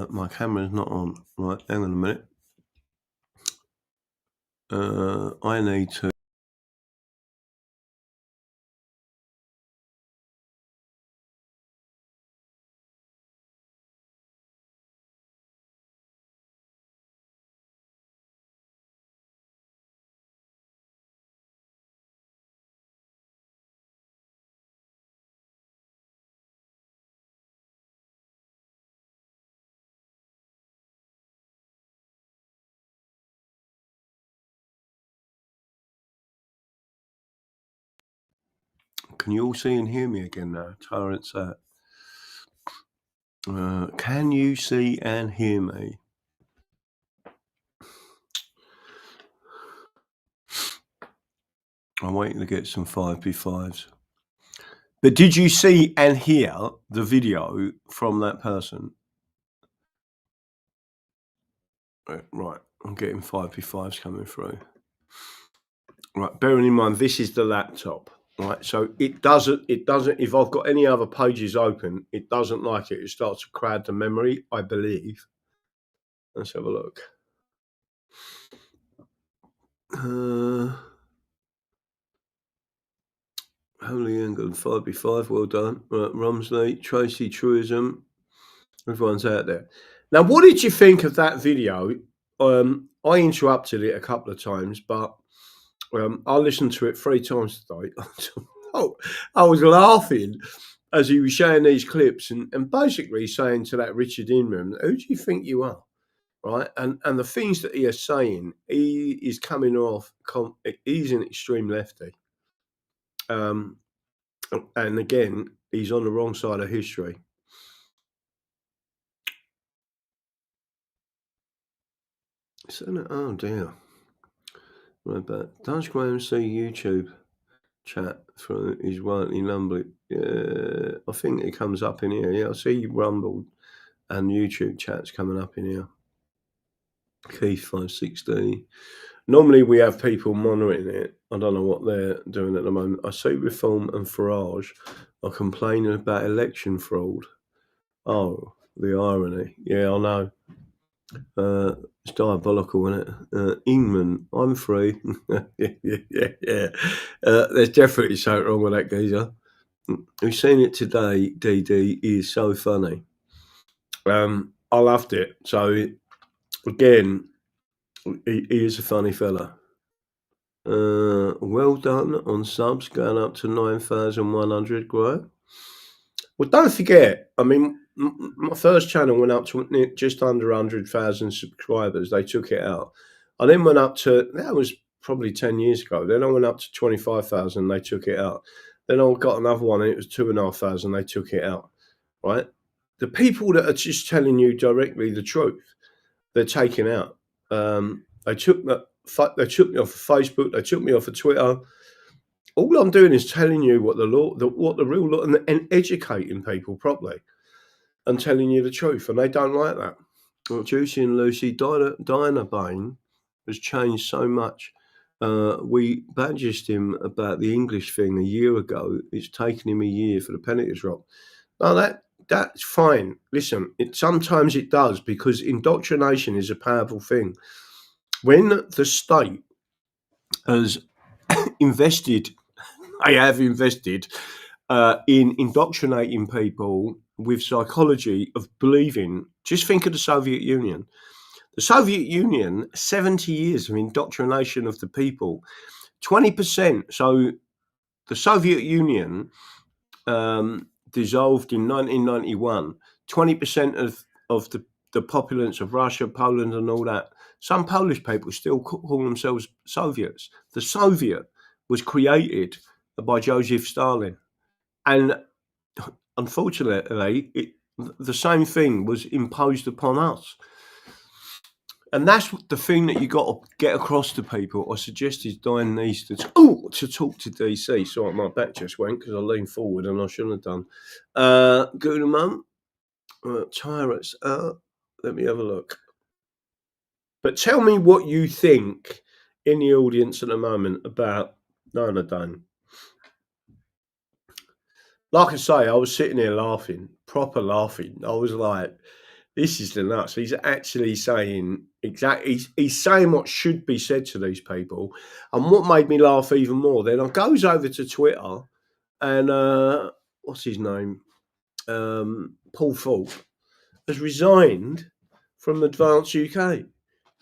My camera's not on. Right, hang on a minute. I need to. Can you all see and hear me again now? Tyrant's that. Can you see and hear me? I'm waiting to get some 5p5s. But did you see and hear the video from that person? Right, I'm getting 5p5s coming through. Right, bearing in mind this is the laptop. Right, so it doesn't, if I've got any other pages open, it doesn't like it. It starts to crowd the memory, I believe. Let's have a look. Holy England, 5b5, well done. Right, Rumsley, Tracy Truism, everyone's out there. Now, what did you think of that video? I interrupted it a couple of times, but I listened to it 3 times today. I was laughing as he was showing these clips and basically saying to that Richard Inman, who do you think you are? right? And the things that he is saying, he is coming off. He's an extreme lefty, and again, he's on the wrong side of history. Oh dear. Right, but does Graham see YouTube chat through his rightly number? I think it comes up in here. Yeah, I see Rumble and YouTube chats coming up in here. Keith 560. Normally we have people monitoring it. I don't know what they're doing at the moment. I see Reform and Farage are complaining about election fraud. Oh, the irony. Yeah, I know. It's diabolical, isn't it? Inman, I'm free. yeah. There's definitely something wrong with that geezer. We've seen it today, DD. He is so funny. I loved it. So, again, he is a funny fella. Well done on subs, going up to 9,100, Graham. Well, don't forget, I mean, my first channel went up to just under 100,000 subscribers. They took it out. I then went up to, that was probably 10 years ago. Then I went up to 25,000. They took it out. Then I got another one and it was 2,500. They took it out, right? The people that are just telling you directly the truth, they're taken out. They took me off of Facebook. They took me off of Twitter. All I'm doing is telling you what the real law, and educating people properly, and telling you the truth, and they don't like that. Well, Juicy and Lucy, Diana Bain has changed so much. We badged him about the English thing a year ago. It's taken him a year for the penny to drop. No, that's fine. Listen, sometimes it does, because indoctrination is a powerful thing. When the state has invested, I have invested in indoctrinating people with psychology of believing. Just think of the Soviet Union. The Soviet Union, 70 years of indoctrination of the people, 20%. So the Soviet Union dissolved in 1991. 20% of the populace of Russia, Poland, and all that. Some Polish people still call themselves Soviets. The Soviet was created by Joseph Stalin. And unfortunately, the same thing was imposed upon us. And that's the thing that you got to get across to people. I suggested Diane needs to talk to DC. Sorry, my back just went because I leaned forward and I shouldn't have done. Good mum. Tyrants. Let me have a look. But tell me what you think in the audience at the moment about Diana Dunn. Like I say, I was sitting here laughing, proper laughing. I was like, this is the nuts. He's actually saying exactly, he's saying what should be said to these people. And what made me laugh even more, then I goes over to Twitter and what's his name? Paul Thorpe has resigned from Advance UK.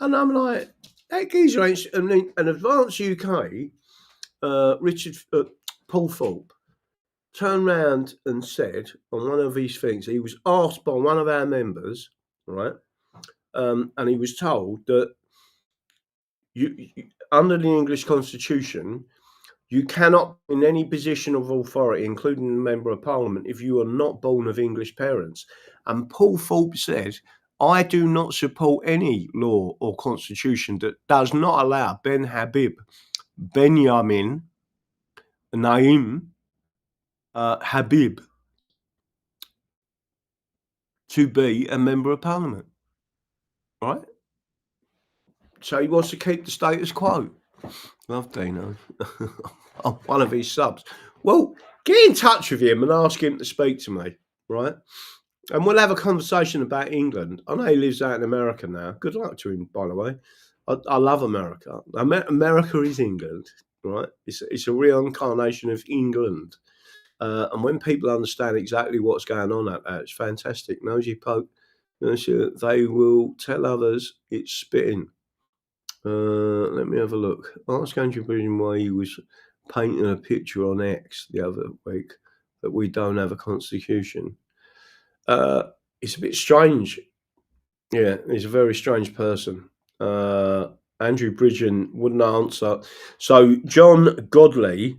And I'm like, that geezer ain't, I mean, an Advance UK, Paul Thorpe, turned round and said on one of these things, he was asked by one of our members, right? And he was told that you under the English Constitution, you cannot be in any position of authority, including a member of Parliament, if you are not born of English parents. And Paul Thorpe said, I do not support any law or constitution that does not allow Ben Habib, Benjamin, Naim, Habib to be a member of Parliament, right? So he wants to keep the status quo. Love Dino. I'm one of his subs. Well, get in touch with him and ask him to speak to me, right? And we'll have a conversation about England. I know he lives out in America now. Good luck to him, by the way. I love America. America is England, right? It's a reincarnation of England. And when people understand exactly what's going on at that, it's fantastic. Nosy Pope, they will tell others it's spitting. Let me have a look. Ask Andrew Bridgen why he was painting a picture on X the other week that we don't have a constitution. It's a bit strange. Yeah, he's a very strange person. Andrew Bridgen wouldn't answer. So John Godley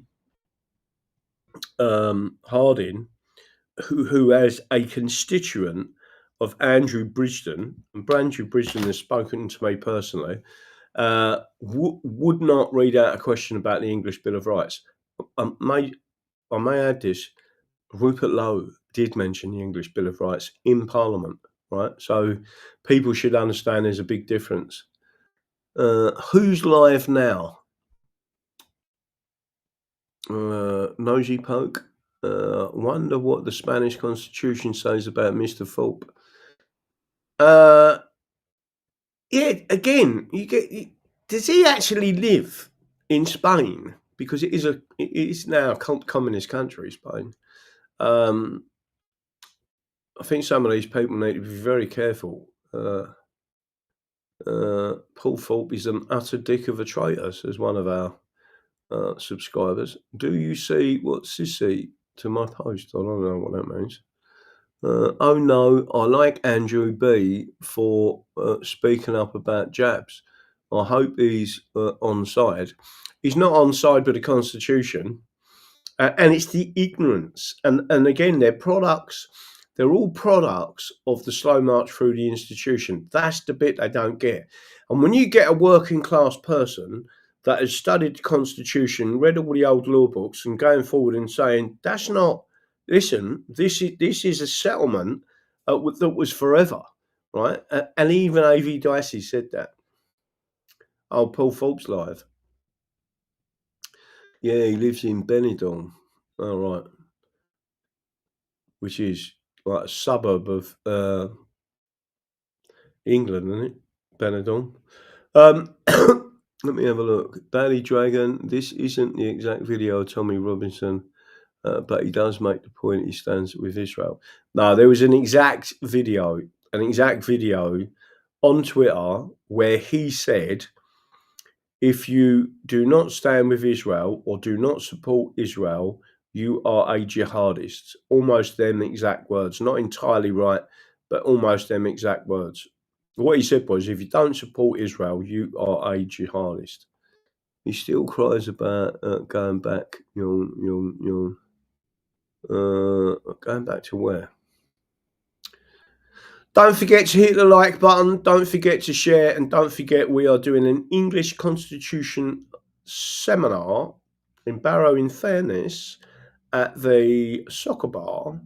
Harding, who has a constituent of Andrew Bridgen, and Andrew Bridgen has spoken to me personally, would not read out a question about the English Bill of Rights. I may add this, Rupert Lowe did mention the English Bill of Rights in Parliament, right? So people should understand there's a big difference. Who's live now? Nosy Poke. Wonder what the Spanish Constitution says about Mr. Thorpe. Yeah, again, does he actually live in Spain? Because it is now a communist country, Spain. I think some of these people need to be very careful. Paul Thorpe is an utter dick of a traitor, says one of our subscribers. Do you see what sissy to my post? I don't know what that means. Oh no, I like Andrew B for speaking up about jabs. I hope he's on side. He's not on side with the Constitution, and it's the ignorance. And again, they're products. They're all products of the slow march through the institution. That's the bit they don't get. And when you get a working class person that has studied the Constitution, read all the old law books, and going forward and saying, that's not, listen, this is a settlement that was forever, right? And even A.V. Dicey said that. Oh, Paul Thorpe's live. Yeah, he lives in Benidorm. All right. Which is like a suburb of England, isn't it? Benidorm. Let me have a look. Daily Dragon, this isn't the exact video of Tommy Robinson, but he does make the point he stands with Israel. No, there was an exact video on Twitter where he said, if you do not stand with Israel or do not support Israel, you are a jihadist. Almost them exact words. Not entirely right, but almost them exact words. What he said was, if you don't support Israel, you are a jihadist. He still cries about going back, going back to where? Don't forget to hit the like button. Don't forget to share. And don't forget we are doing an English Constitution seminar in Barrow in Furness at the soccer bar.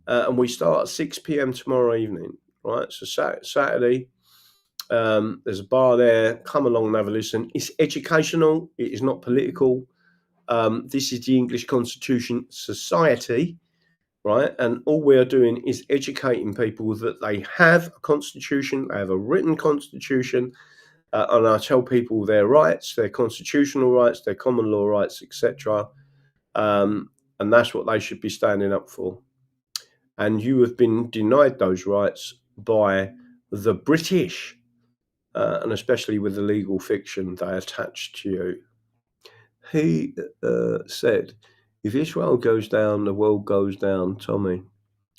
And we start at 6 p.m. tomorrow evening. Right, so Saturday, there's a bar there. Come along and have a listen. It's educational. It is not political. This is the English Constitution Society, right? And all we are doing is educating people that they have a constitution, they have a written constitution, and I tell people their rights, their constitutional rights, their common law rights, etc. And that's what they should be standing up for. And you have been denied those rights by the British, and especially with the legal fiction they attach to you. He said, if Israel goes down, the world goes down, Tommy.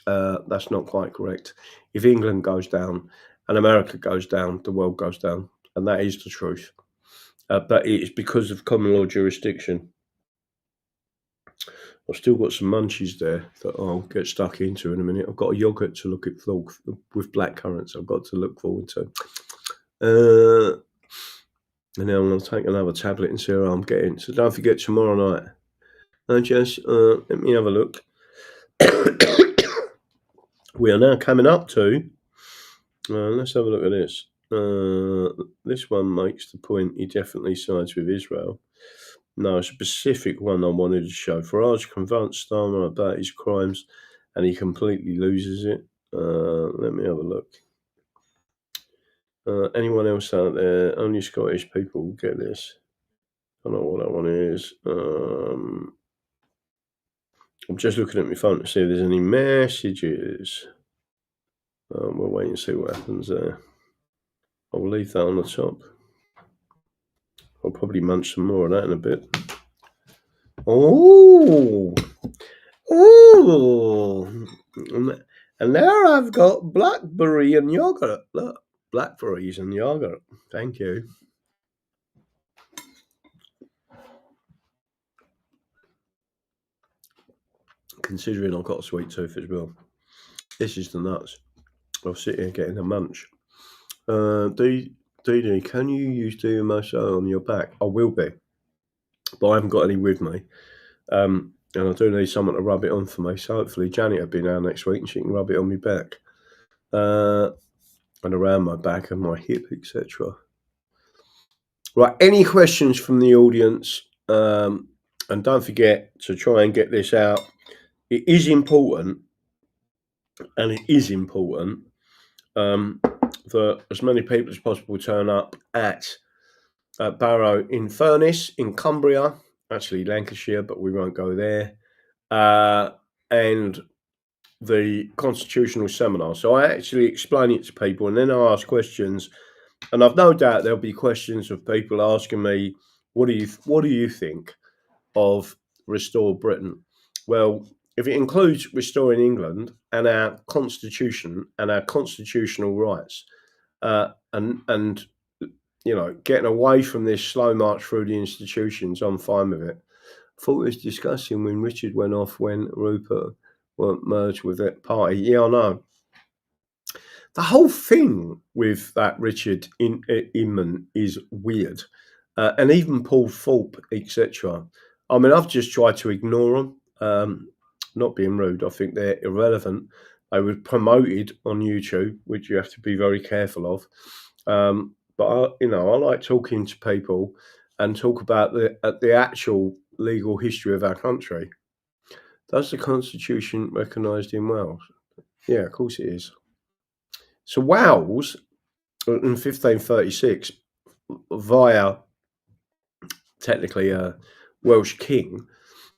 That's not quite correct. If England goes down and America goes down, the world goes down. And that is the truth. But it is because of common law jurisdiction. I've still got some munchies there that I'll get stuck into in a minute. I've got a yogurt to look at with black currants I've got to look forward to. And then I'm going to take another tablet and see how I'm getting. So don't forget tomorrow night. Let me have a look. We are now coming up to, let's have a look at this. This one makes the point he definitely sides with Israel. No, a specific one I wanted to show. Farage confronts Starmer about his crimes and he completely loses it. Let me have a look. Anyone else out there? Only Scottish people will get this. I don't know what that one is. I'm just looking at my phone to see if there's any messages. We'll wait and see what happens there. I'll leave that on the top. I'll probably munch some more of that in a bit. Oh! And there I've got blackberry and yogurt. Look. blackberries and yogurt. Thank you. Considering I've got a sweet tooth as well. This is the nuts. I'll sit here getting a munch. Dee, can you use DMSO on your back? I will be, but I haven't got any with me. And I do need someone to rub it on for me. So hopefully Janet will be down next week and she can rub it on my back. And around my back and my hip, etc. Right, any questions from the audience? And don't forget to try and get this out. It is important, and it is important that as many people as possible turn up at Barrow in Furness in Cumbria, actually Lancashire, but we won't go there, and the constitutional seminar. So I actually explain it to people and then I ask questions, and I've no doubt there'll be questions of people asking me, what do you think of Restore Britain? Well, if it includes restoring England and our constitution and our constitutional rights, and you know, getting away from this slow march through the institutions, I'm fine with it. I thought it was discussing when Richard went off when Rupert weren't merged with that party. Yeah, I know. The whole thing with that Richard Inman is weird, and even Paul Thorpe, etc. I mean, I've just tried to ignore them. Not being rude, I think they're irrelevant. They were promoted on YouTube, which you have to be very careful of. But I like talking to people and talk about the actual legal history of our country. Does the Constitution recognised in Wales? Yeah, of course it is. So Wales, in 1536, via technically a Welsh king,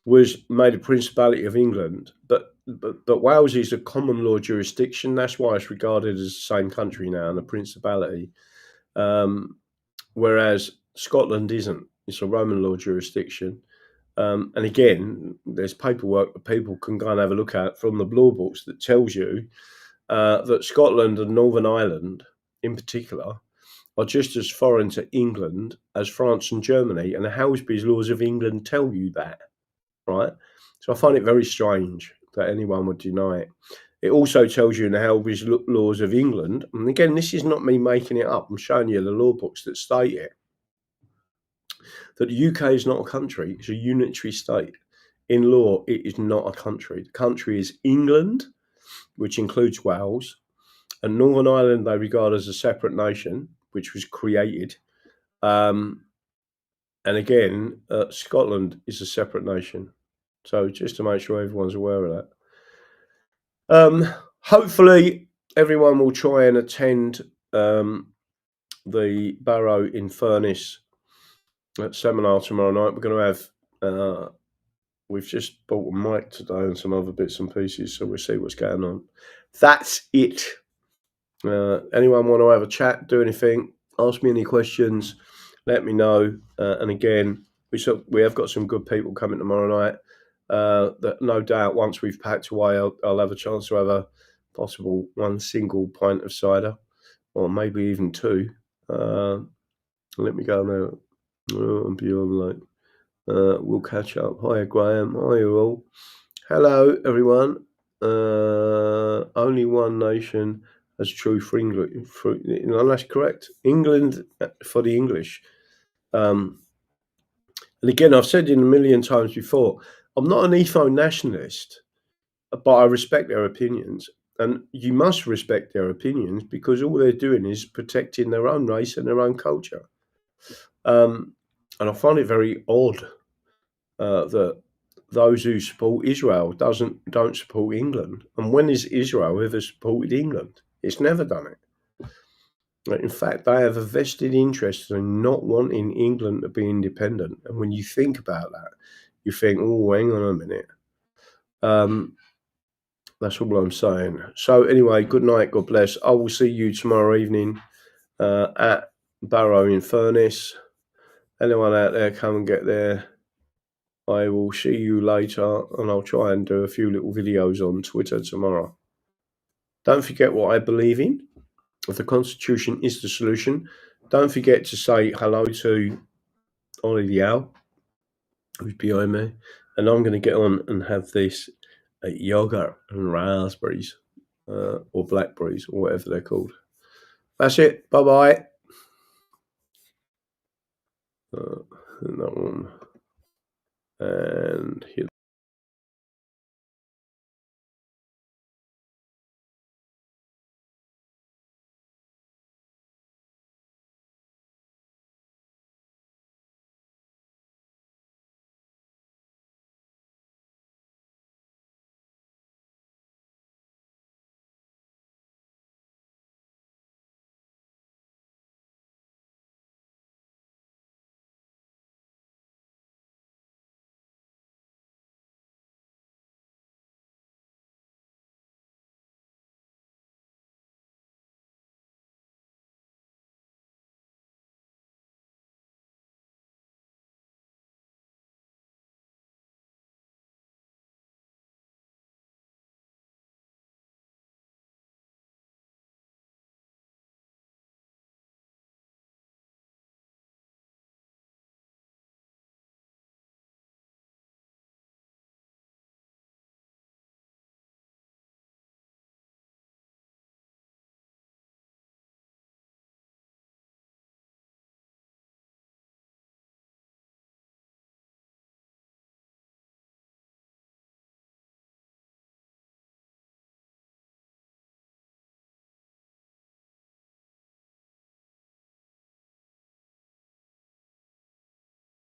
was made a Principality of England, but Wales is a common law jurisdiction. That's why it's regarded as the same country now and a principality, whereas Scotland isn't. It's a Roman law jurisdiction. And again, there's paperwork that people can go and have a look at from the law books that tells you that Scotland and Northern Ireland, in particular, are just as foreign to England as France and Germany. And the Halsby's Laws of England tell you that, right? So I find it very strange that anyone would deny it. It also tells you in the Halsby's Laws of England, and again, this is not me making it up, I'm showing you the law books that state it, that the UK is not a country, it's a unitary state. In law, it is not a country. The country is England, which includes Wales, and Northern Ireland they regard as a separate nation, which was created. And again, Scotland is a separate nation. So just to make sure everyone's aware of that. Hopefully, everyone will try and attend the Barrow in Furness seminar tomorrow night. We're going to have, we've just bought a mic today and some other bits and pieces, so we'll see what's going on. That's it. Anyone want to have a chat, do anything, ask me any questions, let me know. And again, we have got some good people coming tomorrow night. That no doubt once we've packed away, I'll have a chance to have a possible one single pint of cider, or maybe even two. Let me go now. I'm beyond late. We'll catch up. Hi Graham. Hi you all. Hello everyone. Only one nation has true for England. That's correct. England for the English. And again, I've said it a million times before, I'm not an ethno-nationalist, but I respect their opinions. And you must respect their opinions because all they're doing is protecting their own race and their own culture. And I find it very odd that those who support Israel don't support England. And when has Israel ever supported England? It's never done it. In fact, they have a vested interest in not wanting England to be independent. And when you think about that, you think, oh, hang on a minute. That's all I'm saying. So anyway, good night. God bless. I will see you tomorrow evening at Barrow in Furness. Anyone out there, come and get there. I will see you later, and I'll try and do a few little videos on Twitter tomorrow. Don't forget what I believe in. if the Constitution is the solution, don't forget to say hello to Ollie the Owl, who's behind me. And I'm going to get on and have this yogurt and raspberries, or blackberries, or whatever they're called. That's it. Bye-bye. That one. And here.